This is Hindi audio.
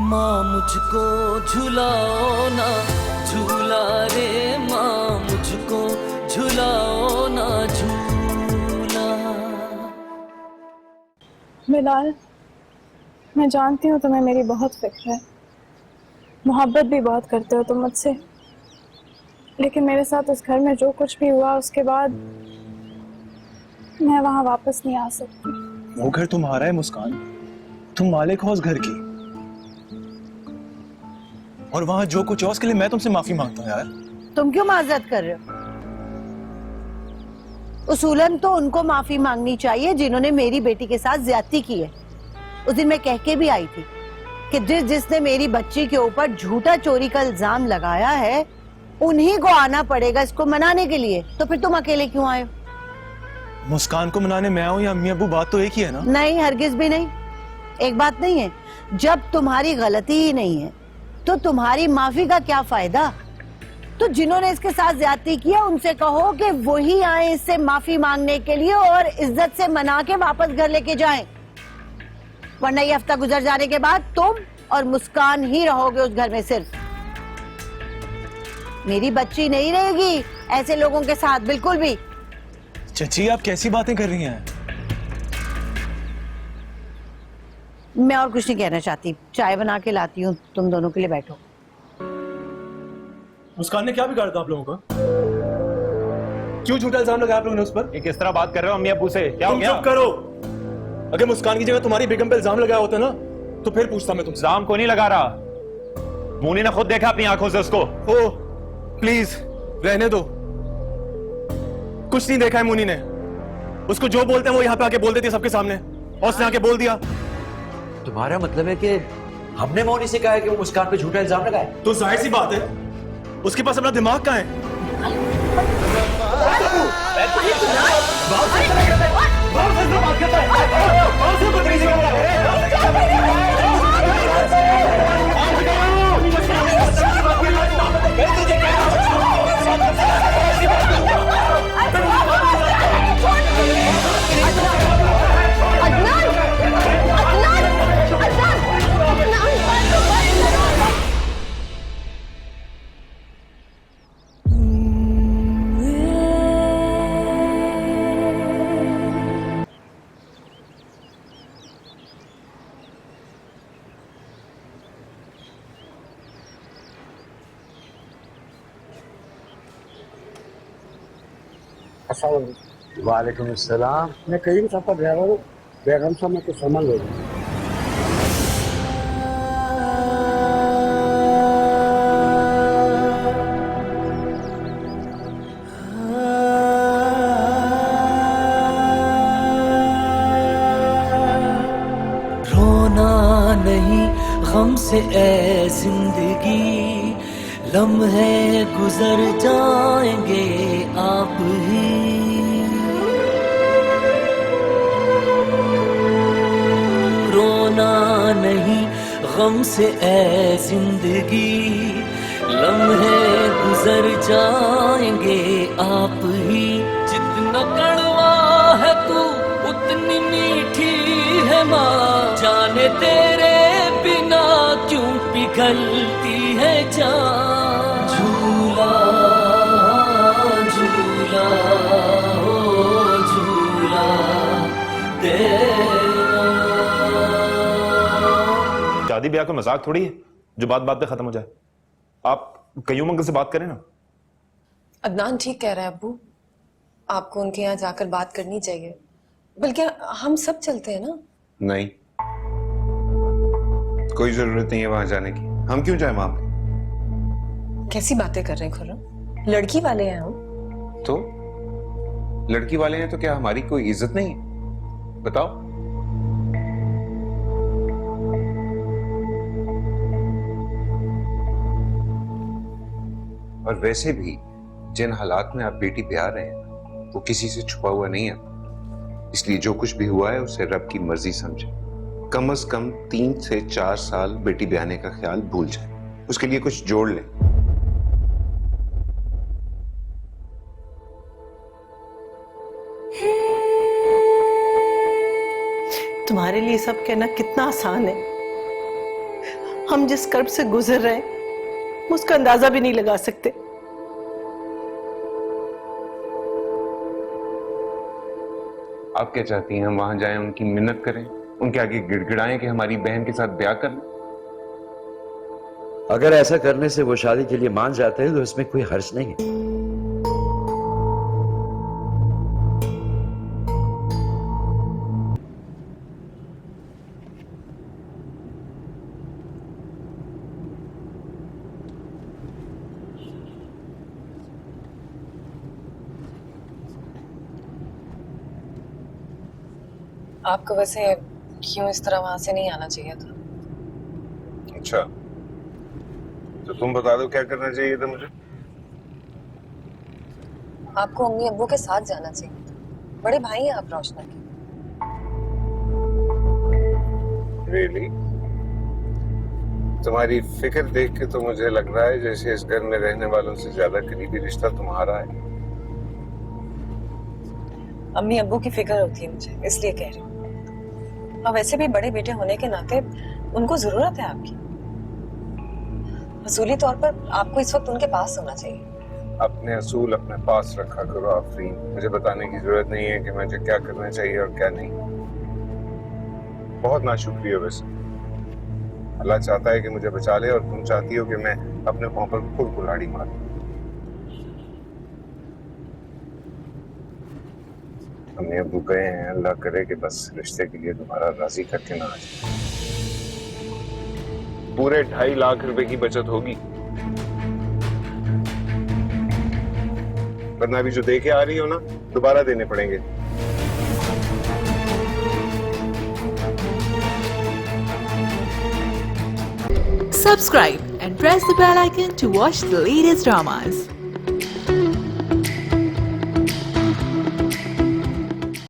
माँ मुझको झुलाओ ना झूला रे, माँ मुझको झुलाओ ना झूला। बिलाल, मैं जानती हूँ तुम्हें मेरी बहुत फिक्र है, मोहब्बत भी बहुत करते हो तुम मुझसे, लेकिन मेरे साथ उस घर में जो कुछ भी हुआ उसके बाद मैं वहां वापस नहीं आ सकती। वो घर तुम्हारा है मुस्कान, तुम मालिक हो उस घर की, और वहां जो कुछ है उसके लिए मैं तुमसे माफी मांगता हूँ यार। तुम क्यों माजरत कर रहे हो? उसूलन तो उनको माफी मांगनी चाहिए जिन्होंने मेरी बेटी के साथ ज्यादती की है। उस दिन मैं कह के भी आई थी कि जिसने मेरी बच्ची के ऊपर झूठा चोरी का इल्जाम लगाया है उन्हीं को आना पड़ेगा इसको मनाने के लिए। तो फिर तुम अकेले क्यों आए हो? मुस्कान को मनाने मैं आऊं या अम्मी अब्बू, बात तो एक ही है ना। नहीं, हरगिज भी नहीं। एक बात नहीं है, जब तुम्हारी गलती ही नहीं है तो तुम्हारी माफी का क्या फायदा? तो जिन्होंने इसके साथ ज्यादती किया उनसे कहो कि वही आए इससे माफी मांगने के लिए और इज्जत से मना के वापस घर लेके जाएं। वरना ये हफ्ता गुजर जाने के बाद तुम और मुस्कान ही रहोगे उस घर में। सिर्फ मेरी बच्ची नहीं रहेगी ऐसे लोगों के साथ, बिल्कुल भी। चची आप कैसी बातें कर रही हैं? मैं और कुछ नहीं कहना चाहती, चाय बना के लाती हूँ, तुम दोनों के लिए बैठो। मुस्कान ने क्या बिगाड़ा था आप लोगों का? क्यों झूठा इल्जाम लगाया आप लोगों ने उस पर? ये किस तरह बात कर रहे हो अम्मी अब्बू से? क्या हो गया? चुप करो। अगर मुस्कान की जगह तुम्हारी बेगम पे इल्जाम लगाया होता ना तो फिर पूछता मैं तुमसे। इल्जाम को नहीं लगा रहा, मोनी ने खुद देखा अपनी आंखों से उसको। ओ प्लीज रहने दो, कुछ नहीं देखा है मोनी ने। उसको जो बोलते हैं वो यहाँ पे आके बोल देती है सबके सामने, और उसने आके बोल दिया। तुम्हारा मतलब है कि हमने मोनी से कहा है कि वो मुस्कान पे झूठा इल्जाम लगाए? तो जाहिर सी बात है उसके पास अपना दिमाग कहाँ है? वालेकुम अस्सलाम। मैं कहीं सफर ड्राइवर हूँ, बेगम साहब मैं कुछ सामान ले रहा हूँ। रोना नहीं गम से ए जिंदगी, लम्हे गुजर जाएंगे आप ही। रोना नहीं गम से ए जिंदगी, लम्हे गुजर जाएंगे आप ही। जितना कड़वा है तू उतनी मीठी है माँ, जाने तेरे बिना क्यों पिघलती है जान। झूला झूला ओ झूला तेरा। शादी ब्याह का मजाक थोड़ी है जो बात बात पे खत्म हो जाए। आप कयूम अंकल से बात करें ना। अदनान ठीक कह रहा है अब्बू, आपको उनके यहाँ जाकर बात करनी चाहिए। बल्कि हम सब चलते हैं ना। नहीं, कोई जरूरत नहीं है वहां जाने की। हम क्यों जाए वहां पे? कैसी बातें कर रहे हैं खुर्रम, लड़की वाले हैं हम। तो लड़की वाले हैं तो क्या हमारी कोई इज्जत नहीं है? बताओ। और वैसे भी जिन हालात में आप बेटी ब्याह रहे हैं वो किसी से छुपा हुआ नहीं है, इसलिए जो कुछ भी हुआ है उसे रब की मर्जी समझे। कम से कम 3 से 4 साल बेटी ब्याहने का ख्याल भूल जाए, उसके लिए कुछ जोड़ लें। तुम्हारे लिए सब कहना कितना आसान है। हम जिस कर्ब से गुजर रहे हैं उसका अंदाजा भी नहीं लगा सकते। आप क्या चाहती हैं, हम वहां जाएं, उनकी मिन्नत करें, उनके आगे गिड़गिड़ाएं कि हमारी बहन के साथ ब्याह कर लें? अगर ऐसा करने से वो शादी के लिए मान जाते हैं तो इसमें कोई हर्ज नहीं है। आपको वैसे क्यों इस तरह वहां से नहीं आना चाहिए था? अच्छा, तो तुम बता दो क्या करना चाहिए था मुझे? आपको अम्मी अब्बू के साथ जाना चाहिए था। बड़े भाई हैं आप रोशना के। Really? तुम्हारी फिक्र देख के तो मुझे लग रहा है जैसे इस घर में रहने वालों से ज्यादा करीबी रिश्ता तुम्हारा है। अम्मी अब्बू की फिक्र होती है मुझे, इसलिए कह रही हूँ। और वैसे भी बड़े बेटे होने के नाते उनको जरूरत है आपकी। असूली तौर पर आपको इस वक्त उनके पास होना चाहिए। अपने असूल अपने पास रखा करो आफरीन। मुझे बताने की जरूरत नहीं है कि मुझे क्या करना चाहिए और क्या नहीं। बहुत नाशुक्रिया वैसे। अल्लाह चाहता है कि मुझे बचा ले और तुम चाहती हो कि मैं अपने पांव पर खुद कुल्हाड़ी मारूं। अम्मी अब्बू गए हैं, अल्लाह करे कि बस रिश्ते के लिए दोबारा राजी करके ना आ जाए। पूरे 2.5 लाख रुपए की बचत होगी, वरना अभी जो दे के आ रही हो ना दोबारा देने पड़ेंगे। Subscribe and press the bell icon to watch the latest dramas.